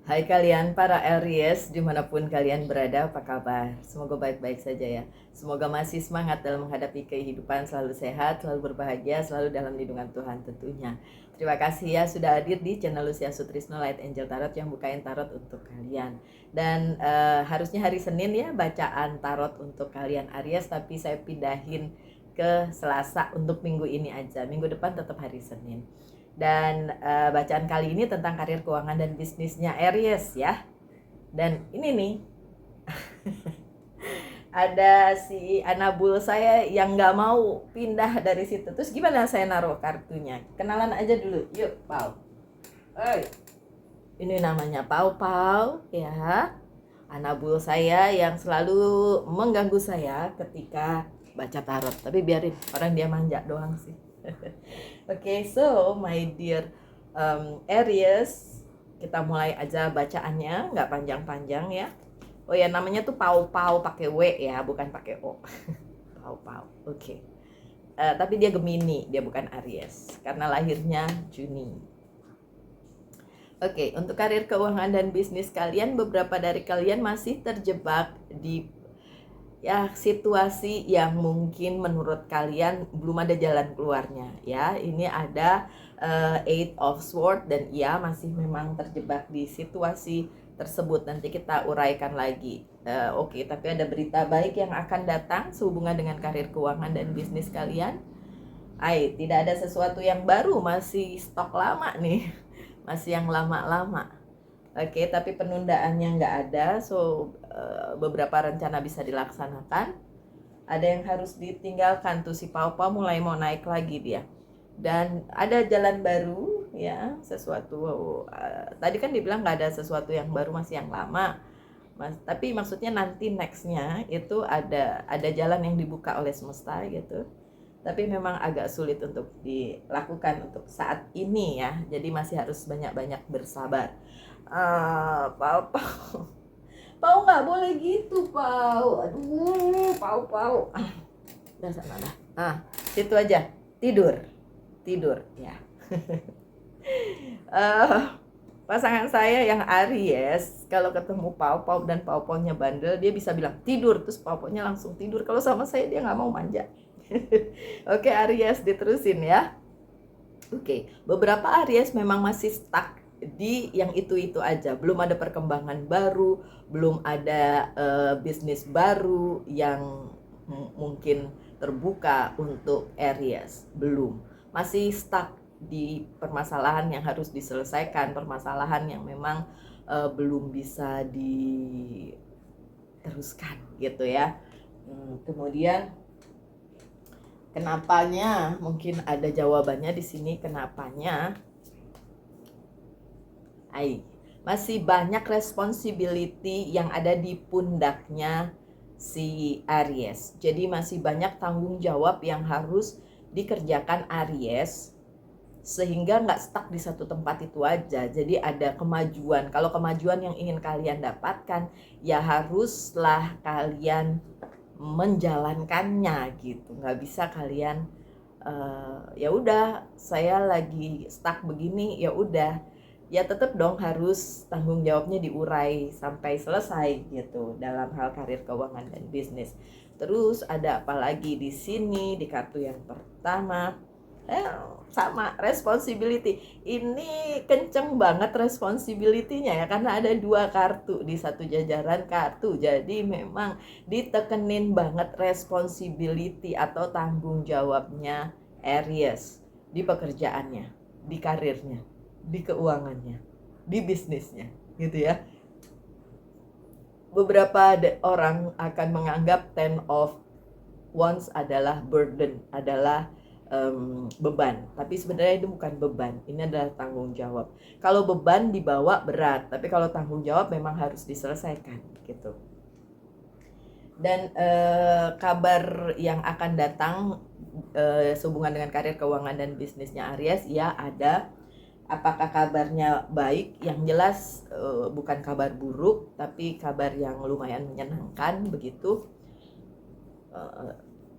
Hai kalian para Aries, dimanapun kalian berada, apa kabar? Semoga baik-baik saja ya. Semoga masih semangat dalam menghadapi kehidupan, selalu sehat, selalu berbahagia, selalu dalam lindungan Tuhan tentunya. Terima kasih ya sudah hadir di channel Lucia Sutrisno Light Angel Tarot yang bukain tarot untuk kalian. Dan harusnya hari Senin ya bacaan tarot untuk kalian Aries, tapi saya pindahin ke Selasa untuk minggu ini aja. Minggu depan tetap hari Senin. Dan bacaan kali ini tentang karir keuangan dan bisnisnya Aries ya. Dan ini nih ada si Anabul saya yang nggak mau pindah dari situ. Terus gimana saya naruh kartunya? Kenalan aja dulu, yuk Pau. Oi, ini namanya Pau Pau ya. Anabul saya yang selalu mengganggu saya ketika baca tarot. Tapi biarin, orang dia manja doang sih. Okay, so my dear Aries, kita mulai aja bacaannya, nggak panjang-panjang ya. Oh ya, namanya tuh Pau-Pau pakai W ya, bukan pakai O. Pau-Pau, oke. Tapi dia Gemini, dia bukan Aries, karena lahirnya Juni. Oke, untuk karir keuangan dan bisnis kalian, beberapa dari kalian masih terjebak di situasi yang mungkin menurut kalian belum ada jalan keluarnya ya. Ini ada Eight of Swords dan ia masih memang terjebak di situasi tersebut. Nanti kita uraikan lagi. Oke, tapi ada berita baik yang akan datang sehubungan dengan karir keuangan dan bisnis kalian. Tidak ada sesuatu yang baru, masih stok lama nih. Masih yang lama-lama. Oke, tapi penundaannya nggak ada, so beberapa rencana bisa dilaksanakan. Ada yang harus ditinggalkan tuh si Pau-Pau mulai mau naik lagi dia. Dan ada jalan baru ya, sesuatu tadi kan dibilang nggak ada sesuatu yang baru, masih yang lama. Tapi maksudnya nanti nextnya itu ada jalan yang dibuka oleh semesta gitu. Tapi memang agak sulit untuk dilakukan untuk saat ini ya. Jadi masih harus banyak-banyak bersabar. Pau, Pau. Pau nggak boleh gitu, Pau. Aduh, Pau, Pau. Udah sana dah. Situ aja. Tidur. Tidur, ya. Pasangan saya yang Aries, kalau ketemu Pau-Pau dan Pau-Paunya bandel, dia bisa bilang tidur, terus Pau-Paunya langsung tidur. Kalau sama saya dia nggak mau manja. Oke, Aries, diterusin ya. Oke, beberapa Aries memang masih stuck di yang itu-itu aja. Belum ada perkembangan baru, belum ada bisnis baru yang mungkin terbuka untuk Aries. Belum. Masih stuck di permasalahan yang harus diselesaikan, permasalahan yang memang belum bisa diteruskan gitu ya. Kemudian kenapanya, mungkin ada jawabannya di sini kenapanya. Masih banyak responsibility yang ada di pundaknya si Aries. Jadi masih banyak tanggung jawab yang harus dikerjakan Aries, sehingga nggak stuck di satu tempat itu aja. Jadi ada kemajuan. Kalau kemajuan yang ingin kalian dapatkan, ya haruslah kalian menjalankannya gitu. Nggak bisa kalian ya udah saya lagi stuck begini, ya udah, ya tetap dong harus tanggung jawabnya diurai sampai selesai gitu dalam hal karir keuangan dan bisnis. Terus ada apa lagi di sini di kartu yang pertama? Sama responsibility. Ini kenceng banget responsibility-nya ya, karena ada dua kartu di satu jajaran kartu. Jadi memang ditekenin banget responsibility atau tanggung jawabnya Aries di pekerjaannya, di karirnya, di keuangannya, di bisnisnya gitu ya. Beberapa orang akan menganggap Ten of Wands adalah burden, adalah beban. Tapi sebenarnya itu bukan beban, ini adalah tanggung jawab. Kalau beban dibawa berat, tapi kalau tanggung jawab memang harus diselesaikan gitu. Dan kabar yang akan datang sehubungan dengan karir keuangan dan bisnisnya Aries ya ada. Apakah kabarnya baik? Yang jelas bukan kabar buruk, tapi kabar yang lumayan menyenangkan begitu.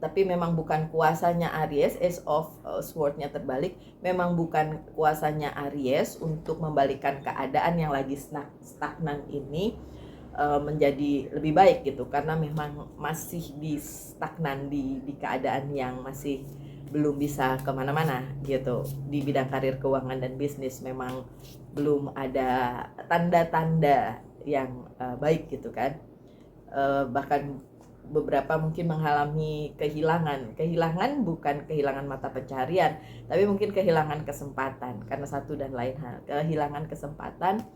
tapi memang bukan kuasanya Aries. Ace of Sword-nya terbalik, memang bukan kuasanya Aries untuk membalikkan keadaan yang lagi stagnan ini menjadi lebih baik gitu, karena memang masih di stagnan di keadaan yang masih belum bisa kemana-mana gitu. Di bidang karir, keuangan, dan bisnis memang belum ada tanda-tanda yang baik gitu kan. Bahkan beberapa mungkin mengalami kehilangan bukan kehilangan mata pencarian, tapi mungkin kehilangan kesempatan karena satu dan lain hal, kehilangan kesempatan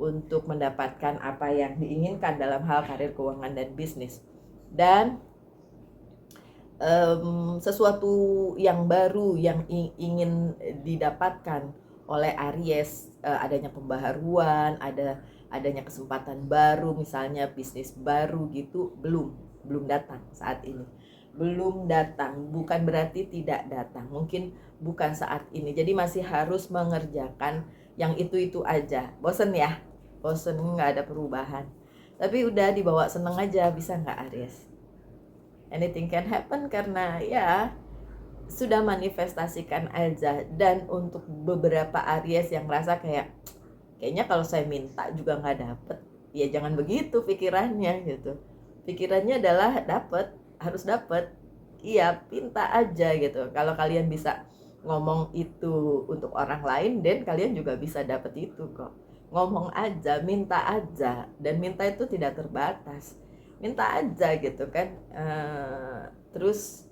untuk mendapatkan apa yang diinginkan dalam hal karir, keuangan, dan bisnis. Dan sesuatu yang baru yang ingin didapatkan oleh Aries, adanya pembaharuan, adanya kesempatan baru, misalnya bisnis baru gitu, belum datang saat ini. Belum datang, bukan berarti tidak datang, mungkin bukan saat ini. Jadi masih harus mengerjakan yang itu aja. Bosen ya? Bosen, nggak ada perubahan. Tapi udah dibawa seneng aja, bisa nggak Aries? Anything can happen, karena ya sudah manifestasikan aja. Dan untuk beberapa Aries yang merasa kayaknya kalau saya minta juga nggak dapet, ya jangan begitu pikirannya gitu. Pikirannya adalah dapet, harus dapet. Iya, minta aja gitu. Kalau kalian bisa ngomong itu untuk orang lain, dan kalian juga bisa dapet itu kok. Ngomong aja, minta aja, dan minta itu tidak terbatas. Minta aja gitu kan. Terus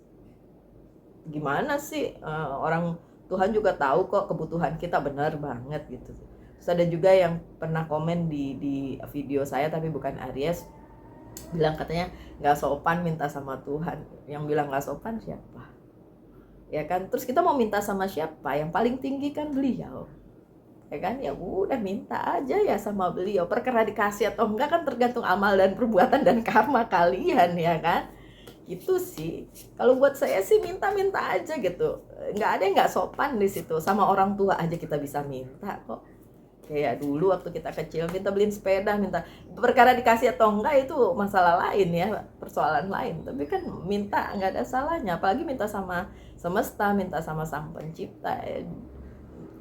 gimana sih, orang Tuhan juga tahu kok kebutuhan kita, benar banget gitu. Terus ada juga yang pernah komen di video saya, tapi bukan Aries, bilang katanya nggak sopan minta sama Tuhan. Yang bilang nggak sopan siapa? Ya kan, terus kita mau minta sama siapa? Yang paling tinggi kan beliau, ya kan. Ya udah, minta aja ya sama beliau. Perkara dikasih atau enggak kan tergantung amal dan perbuatan dan karma kalian, ya kan. Itu sih kalau buat saya sih, minta aja gitu. Nggak ada yang nggak sopan di situ. Sama orang tua aja kita bisa minta kok. Kayak dulu waktu kita kecil, minta beliin sepeda, minta. Perkara dikasih atau enggak itu masalah lain ya, persoalan lain. Tapi kan minta nggak ada salahnya, apalagi minta sama semesta, minta sama sang pencipta.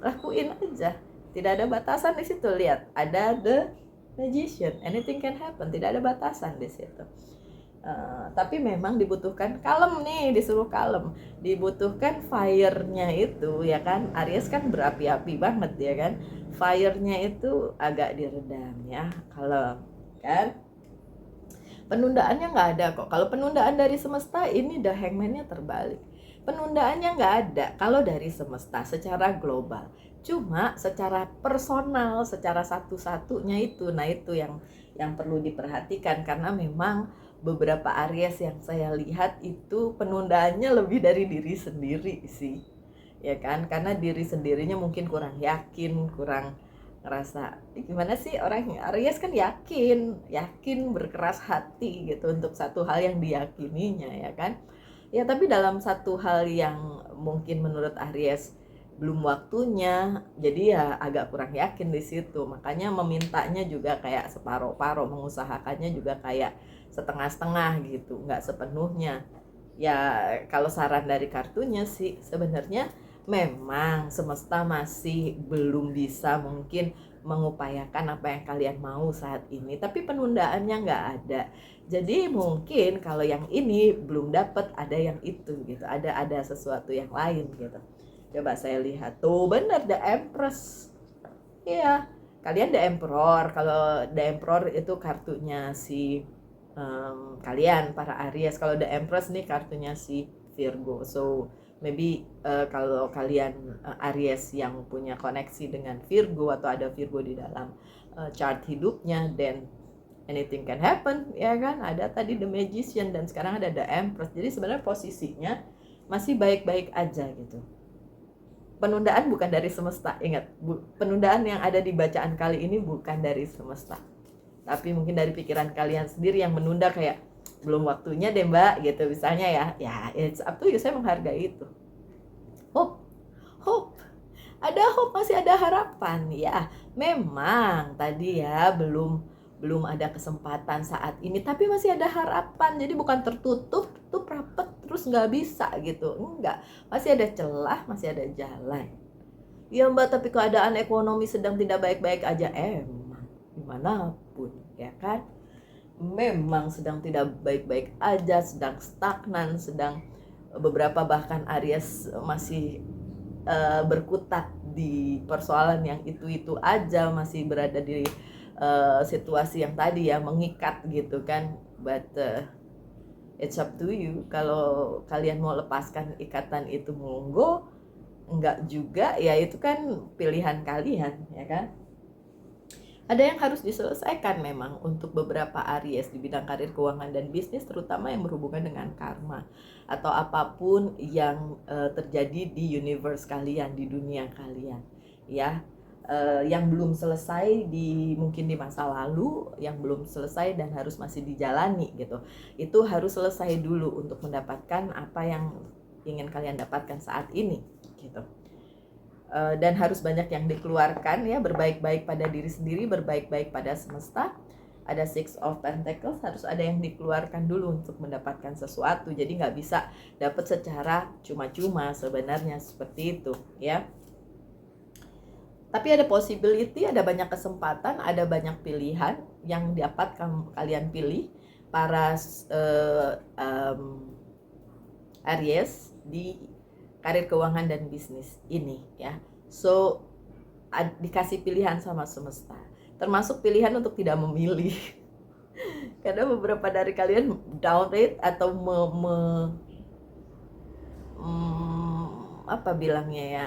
Lakuin aja, tidak ada batasan di situ. Lihat, ada the magician, anything can happen, tidak ada batasan di situ. Tapi memang dibutuhkan kalem nih, disuruh kalem, dibutuhkan fire-nya itu, ya kan. Aries kan berapi-api banget, ya kan. Fire-nya itu agak diredam ya, kalem kan. Penundaannya nggak ada kok. Kalau penundaan dari semesta, ini the hangman-nya terbalik. Penundaannya nggak ada kalau dari semesta secara global. Cuma secara personal, secara satu-satunya itu, nah itu yang perlu diperhatikan. Karena memang beberapa Aries yang saya lihat itu penundaannya lebih dari diri sendiri sih, ya kan. Karena diri sendirinya mungkin kurang yakin, kurang ngerasa gimana sih. Orang Aries kan yakin berkeras hati gitu untuk satu hal yang diyakininya, ya kan. Ya tapi dalam satu hal yang mungkin menurut Aries belum waktunya, jadi ya agak kurang yakin di situ. Makanya memintanya juga kayak separoh-paroh, mengusahakannya juga kayak setengah-setengah gitu, nggak sepenuhnya. Ya kalau saran dari kartunya sih, sebenarnya memang semesta masih belum bisa mungkin mengupayakan apa yang kalian mau saat ini, tapi penundaannya nggak ada. Jadi mungkin kalau yang ini belum dapat, ada yang itu gitu, ada sesuatu yang lain gitu. Coba saya lihat tuh, bener The Empress. Iya, kalian The Emperor. Kalau The Emperor itu kartunya si kalian para Aries. Kalau The Empress nih kartunya si Virgo. So maybe kalau kalian Aries yang punya koneksi dengan Virgo atau ada Virgo di dalam chart hidupnya, then anything can happen, ya kan. Ada tadi The Magician dan sekarang ada The Empress. Jadi sebenarnya posisinya masih baik-baik aja gitu. Penundaan bukan dari semesta, ingat. Penundaan yang ada di bacaan kali ini bukan dari semesta, tapi mungkin dari pikiran kalian sendiri yang menunda, kayak belum waktunya deh mbak gitu misalnya ya. Ya it's up to you, saya menghargai itu. Hope ada hope, masih ada harapan ya. Memang tadi ya belum belum ada kesempatan saat ini, tapi masih ada harapan. Jadi bukan tertutup, tuh rapet terus nggak bisa gitu, enggak, masih ada celah, masih ada jalan. Ya Mbak, tapi keadaan ekonomi sedang tidak baik-baik aja, emang dimanapun ya kan, memang sedang tidak baik-baik aja, sedang stagnan, sedang beberapa bahkan Aries masih berkutat di persoalan yang itu aja, masih berada di situasi yang tadi ya, mengikat gitu kan. But it's up to you, kalau kalian mau lepaskan ikatan itu monggo, enggak juga ya itu kan pilihan kalian ya kan. Ada yang harus diselesaikan memang untuk beberapa Aries di bidang karir, keuangan, dan bisnis, terutama yang berhubungan dengan karma atau apapun yang terjadi di universe kalian, di dunia kalian ya. Yang belum selesai mungkin di masa lalu, yang belum selesai dan harus masih dijalani gitu, itu harus selesai dulu untuk mendapatkan apa yang ingin kalian dapatkan saat ini gitu. Dan harus banyak yang dikeluarkan ya, berbaik-baik pada diri sendiri, berbaik-baik pada semesta. Ada Six of Pentacles, harus ada yang dikeluarkan dulu untuk mendapatkan sesuatu. Jadi nggak bisa dapat secara cuma-cuma sebenarnya, seperti itu ya. Tapi ada possibility, ada banyak kesempatan, ada banyak pilihan yang dapat kalian pilih para Aries di karir, keuangan, dan bisnis ini ya. So dikasih pilihan sama semesta, termasuk pilihan untuk tidak memilih. Karena beberapa dari kalian downrate atau apa bilangnya ya,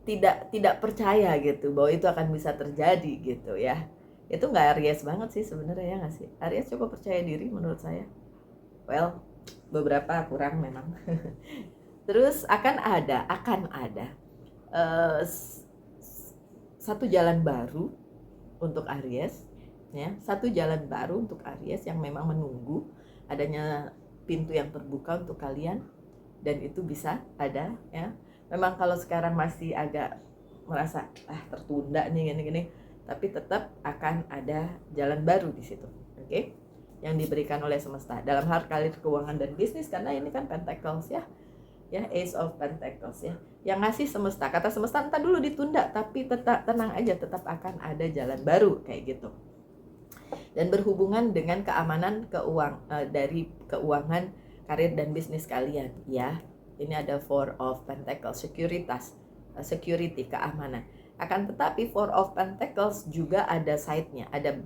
tidak percaya gitu bahwa itu akan bisa terjadi gitu ya. Itu nggak Aries banget sih sebenarnya, ya nggak sih? Aries cukup percaya diri menurut saya. Well, beberapa kurang memang. Terus akan ada satu jalan baru untuk Aries ya, satu jalan baru untuk Aries yang memang menunggu adanya pintu yang terbuka untuk kalian, dan itu bisa ada ya. Memang kalau sekarang masih agak merasa tertunda nih gini-gini, tapi tetap akan ada jalan baru di situ, oke? Yang diberikan oleh semesta dalam hal karir, keuangan, dan bisnis, karena ini kan Pentacles ya, Ace of Pentacles ya, yang ngasih semesta. Kata semesta entah dulu ditunda, tapi tetap tenang aja, tetap akan ada jalan baru kayak gitu. Dan berhubungan dengan keamanan dari keuangan, karir, dan bisnis kalian ya. Ini ada Four of Pentacles, sekuritas, security, keamanan. Akan tetapi Four of Pentacles juga ada side-nya, ada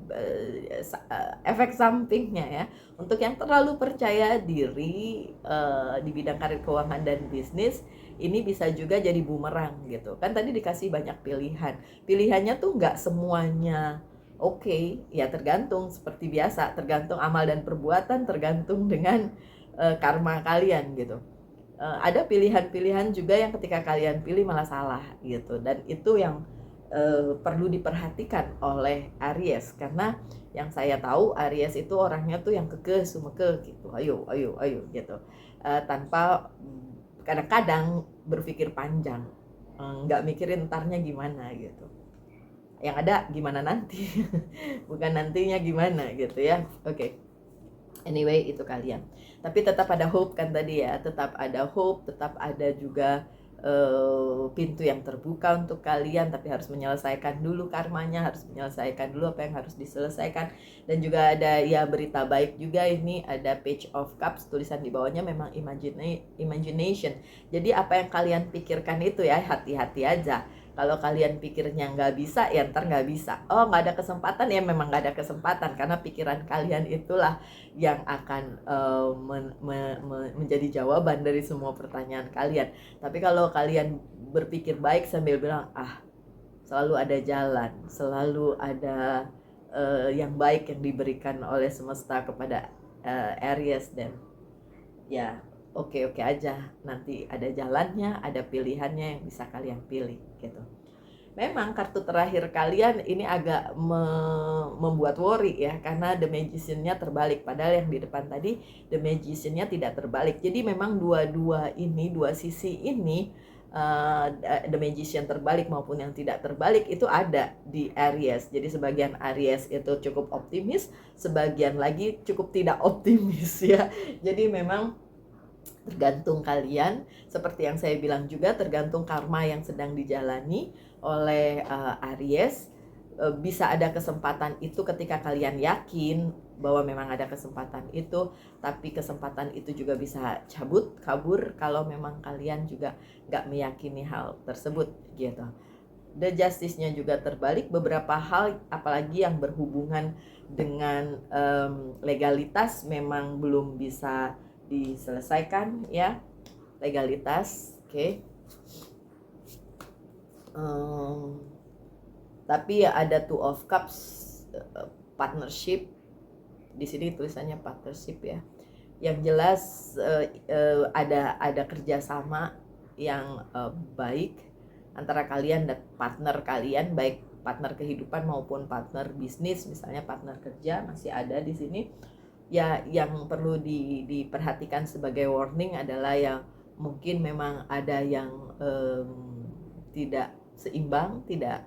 efek sampingnya ya. Untuk yang terlalu percaya diri di bidang karir, keuangan, dan bisnis, ini bisa juga jadi bumerang gitu. Kan tadi dikasih banyak pilihan. Pilihannya tuh nggak semuanya oke, ya tergantung, seperti biasa, tergantung amal dan perbuatan, tergantung dengan karma kalian gitu. Ada pilihan-pilihan juga yang ketika kalian pilih malah salah gitu, dan itu yang perlu diperhatikan oleh Aries, karena yang saya tahu Aries itu orangnya tuh yang kekeh sumeke gitu, ayo gitu, tanpa kadang-kadang berpikir panjang, nggak mikirin ntarnya gimana gitu, yang ada gimana nanti bukan nantinya gimana gitu ya. Oke. Anyway, itu kalian. Tapi tetap ada hope kan tadi ya, tetap ada hope, tetap ada juga pintu yang terbuka untuk kalian, tapi harus menyelesaikan dulu karmanya, harus menyelesaikan dulu apa yang harus diselesaikan. Dan juga ada ya berita baik juga, ini ada Page of Cups, tulisan di bawahnya memang imagination. Jadi apa yang kalian pikirkan itu ya, hati-hati aja. Kalau kalian pikirnya nggak bisa, ya ntar nggak bisa. Oh, nggak ada kesempatan, ya memang nggak ada kesempatan, karena pikiran kalian itulah yang akan menjadi jawaban dari semua pertanyaan kalian. Tapi kalau kalian berpikir baik sambil bilang, selalu ada jalan, selalu ada yang baik yang diberikan oleh semesta kepada Aries, dan ya oke aja, nanti ada jalannya, ada pilihannya yang bisa kalian pilih gitu. memang kartu terakhir kalian ini agak membuat worry ya, karena The Magician-nya terbalik, padahal yang di depan tadi The Magician-nya tidak terbalik. Jadi memang dua sisi ini, The Magician terbalik maupun yang tidak terbalik itu ada di Aries. Jadi sebagian Aries itu cukup optimis, sebagian lagi cukup tidak optimis ya. Jadi memang tergantung kalian, seperti yang saya bilang juga, tergantung karma yang sedang dijalani oleh Aries. Bisa ada kesempatan itu ketika kalian yakin bahwa memang ada kesempatan itu, tapi kesempatan itu juga bisa kabur kalau memang kalian juga nggak meyakini hal tersebut gitu. The Justice-nya juga terbalik, beberapa hal apalagi yang berhubungan dengan legalitas memang belum bisa diselesaikan ya, legalitas, oke. Tapi ya ada Two of Cups, partnership. Di sini tulisannya partnership ya. Yang jelas ada kerjasama yang baik antara kalian dan partner kalian, baik partner kehidupan maupun partner bisnis, misalnya partner kerja masih ada di sini. Ya, yang perlu diperhatikan sebagai warning adalah yang mungkin memang ada yang tidak seimbang, tidak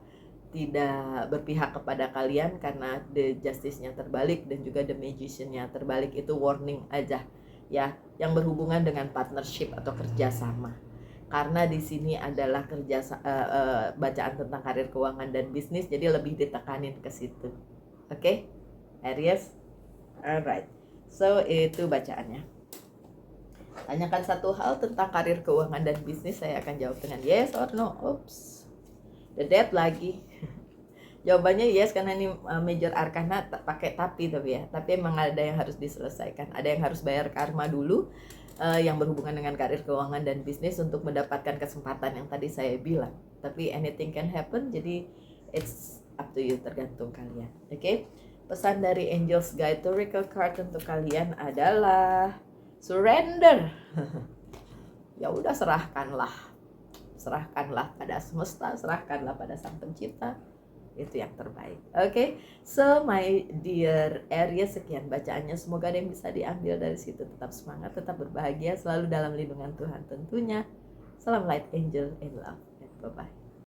berpihak kepada kalian karena The Justice-nya terbalik dan juga The Magician-nya terbalik. Itu warning aja ya, yang berhubungan dengan partnership atau kerjasama. Karena di sini adalah bacaan tentang karir, keuangan dan bisnis, jadi lebih ditekanin ke situ. Oke, Aries. Alright, so itu bacaannya. Tanyakan satu hal tentang karir, keuangan, dan bisnis, saya akan jawab dengan yes or no. Oops, the death lagi. Jawabannya yes, karena ini major arcana pakai tapi ya. Tapi emang ada yang harus diselesaikan. Ada yang harus bayar karma dulu, yang berhubungan dengan karir, keuangan, dan bisnis untuk mendapatkan kesempatan yang tadi saya bilang. Tapi anything can happen, jadi it's up to you, tergantung kalian. Oke? Pesan dari Angels Guide Oracle Card untuk kalian adalah surrender. Ya udah, serahkanlah pada semesta, serahkanlah pada Sang Pencipta. Itu yang terbaik. Oke, so my dear Aries, sekian bacaannya. Semoga ada yang bisa diambil dari situ. Tetap semangat, tetap berbahagia, selalu dalam lindungan Tuhan tentunya. Salam light, angel, and love. Bye bye.